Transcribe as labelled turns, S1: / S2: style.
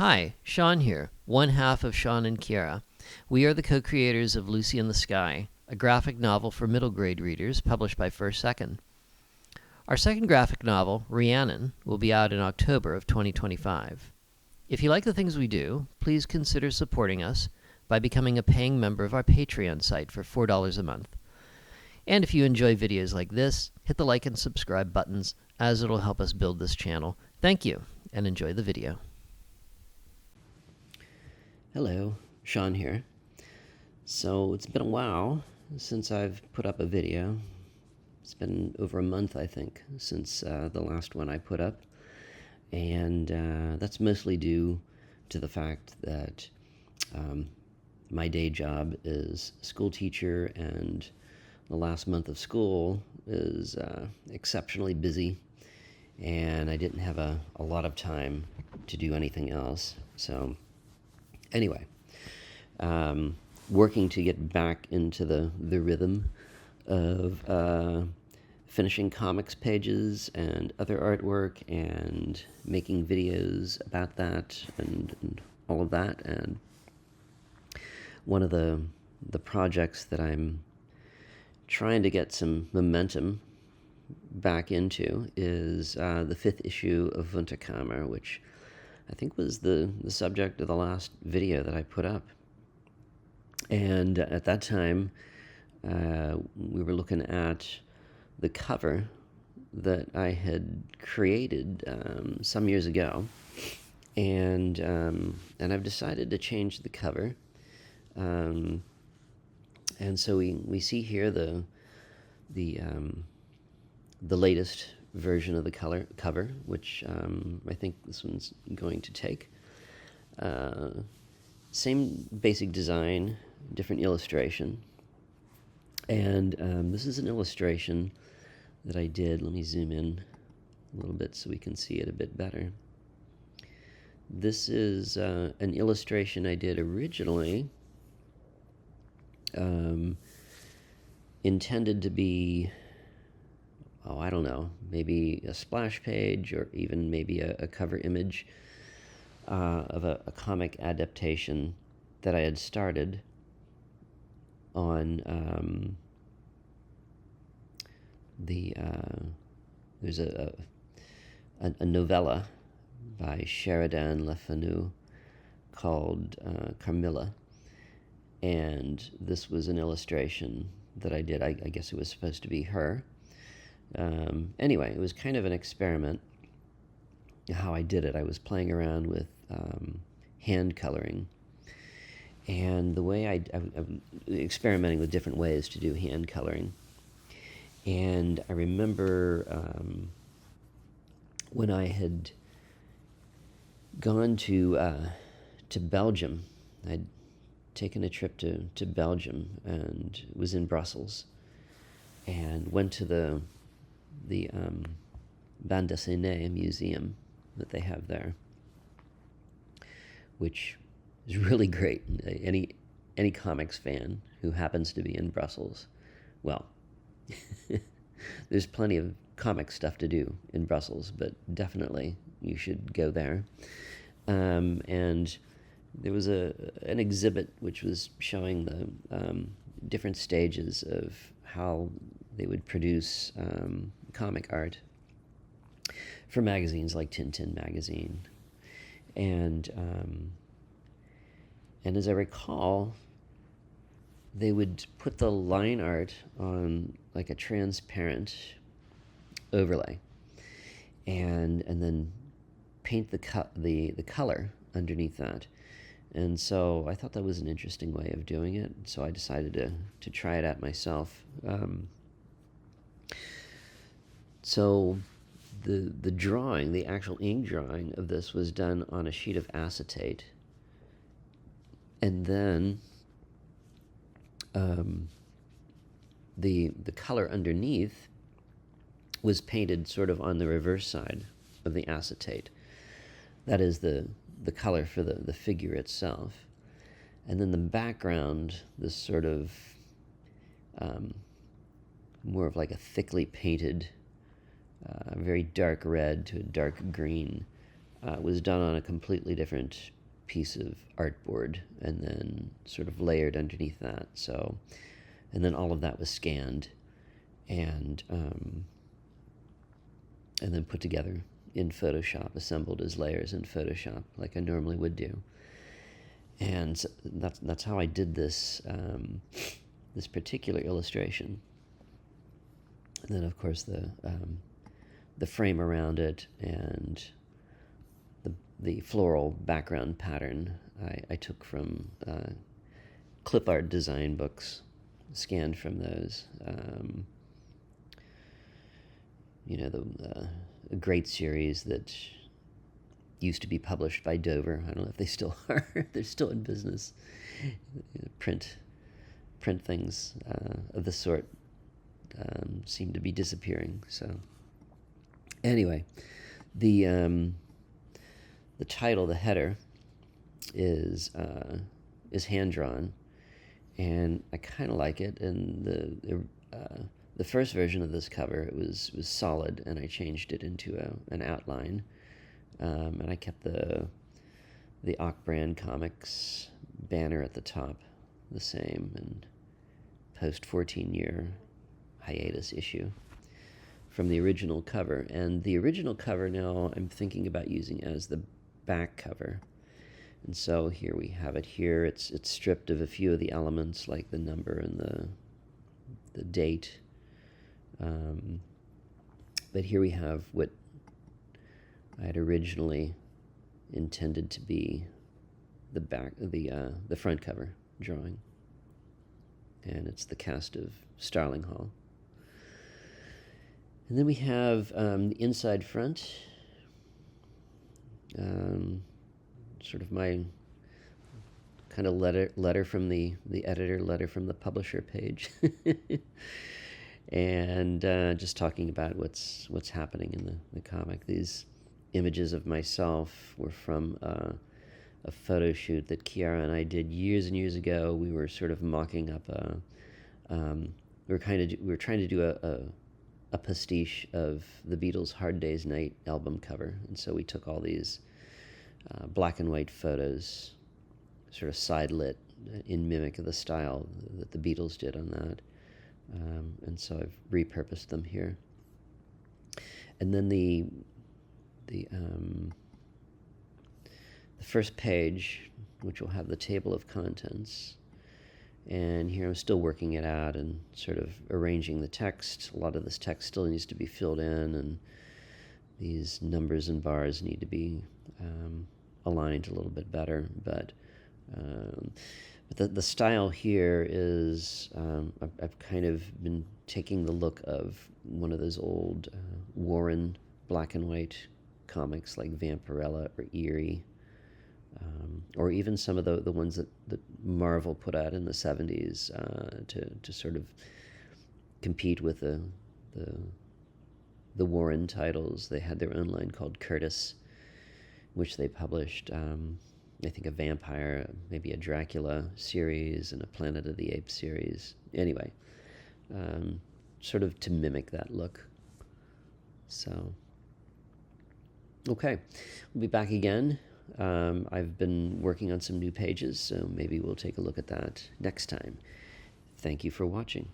S1: Hi, Sean here, one half of Sean and Kiara. We are the co-creators of Lucy in the Sky, a graphic novel for middle grade readers published by First Second. Our second graphic novel, Rhiannon, will be out in October of 2025. If you like the things we do, please consider supporting us by becoming a paying member of our Patreon site for $4 a month. And if you enjoy videos like this, hit the like and subscribe buttons, as it'll help us build this channel. Thank you, and enjoy the video.
S2: Hello, Sean here. So it's been a while since I've put up a video. It's been over a month, I think, since the last one I put up. And that's mostly due to the fact that my day job is school teacher, and the last month of school is exceptionally busy, and I didn't have a lot of time to do anything else. So anyway, working to get back into the rhythm of finishing comics pages and other artwork and making videos about that and all of that. And one of the projects that I'm trying to get some momentum back into is the 5th issue of Wunderkammer, which I think was the subject of the last video that I put up. And at that time, we were looking at the cover that I had created some years ago, and I've decided to change the cover. And so we see here the latest version of the cover, which I think this one's going to take. Same basic design, different illustration. And this is an illustration that I did. Let me zoom in a little bit so we can see it a bit better. This is an illustration I did originally, intended to be, I don't know, maybe a splash page or even maybe a cover image of a comic adaptation that I had started on there's a novella by Sheridan Le Fanu called Carmilla, and this was an illustration that I did. I guess it was supposed to be her. Anyway, it was kind of an experiment how I did it. I was playing around with hand coloring, and the way I experimenting with different ways to do hand coloring. And I remember when I had gone to Belgium, I'd taken a trip to Belgium and was in Brussels, and went to the Bande Dessinée museum that they have there, which is really great. Any comics fan who happens to be in Brussels, well, there's plenty of comic stuff to do in Brussels, but definitely you should go there. And there was an exhibit which was showing the different stages of how they would produce comic art for magazines like Tintin magazine. And as I recall, they would put the line art on like a transparent overlay, and then paint the color underneath that. And so I thought that was an interesting way of doing it. So I decided to try it out myself. So the drawing, the actual ink drawing of this, was done on a sheet of acetate, and then the color underneath was painted sort of on the reverse side of the acetate. That is the color for the figure itself. And then the background, this sort of more of like a thickly painted, very dark red to a dark green was done on a completely different piece of artboard and then sort of layered underneath that. So, and then all of that was scanned and then put together in Photoshop, assembled as layers in Photoshop, like I normally would do. And that's how I did this this particular illustration. And then, of course, the frame around it and the floral background pattern I took from clip art design books, scanned from those. A great series that used to be published by Dover. I don't know if they still are. They're still in business. Print things of the sort seem to be disappearing. So anyway, the title, the header, is hand drawn, and I kind of like it. And the first version of this cover, it was solid, and I changed it into an outline, and I kept the Ock Brand Comics banner at the top the same, and post 14-year hiatus issue from the original cover. And the original cover now I'm thinking about using as the back cover. And so here we have it here. It's stripped of a few of the elements like the number and the date. But here we have what I had originally intended to be the front cover drawing. And it's the cast of Starling Hall. And then we have the inside front, sort of my kind of letter from the editor, letter from the publisher page, and just talking about what's happening in the comic. These images of myself were from a photo shoot that Kiara and I did years and years ago. We were sort of mocking up we were trying to do a pastiche of the Beatles' Hard Day's Night album cover. And so we took all these black and white photos, sort of side lit in mimic of the style that the Beatles did on that. And so I've repurposed them here. And then the first page, which will have the table of contents. And here I'm still working it out and sort of arranging the text. A lot of this text still needs to be filled in, and these numbers and bars need to be aligned a little bit better. But the style here is, I've kind of been taking the look of one of those old Warren black and white comics like Vampirella or Eerie. Or even some of the ones that Marvel put out in the 70s to sort of compete with the Warren titles. They had their own line called Curtis, which they published, I think, a vampire, maybe a Dracula series and a Planet of the Apes series. Anyway, sort of to mimic that look. So, okay, we'll be back again. I've been working on some new pages, so maybe we'll take a look at that next time. Thank you for watching.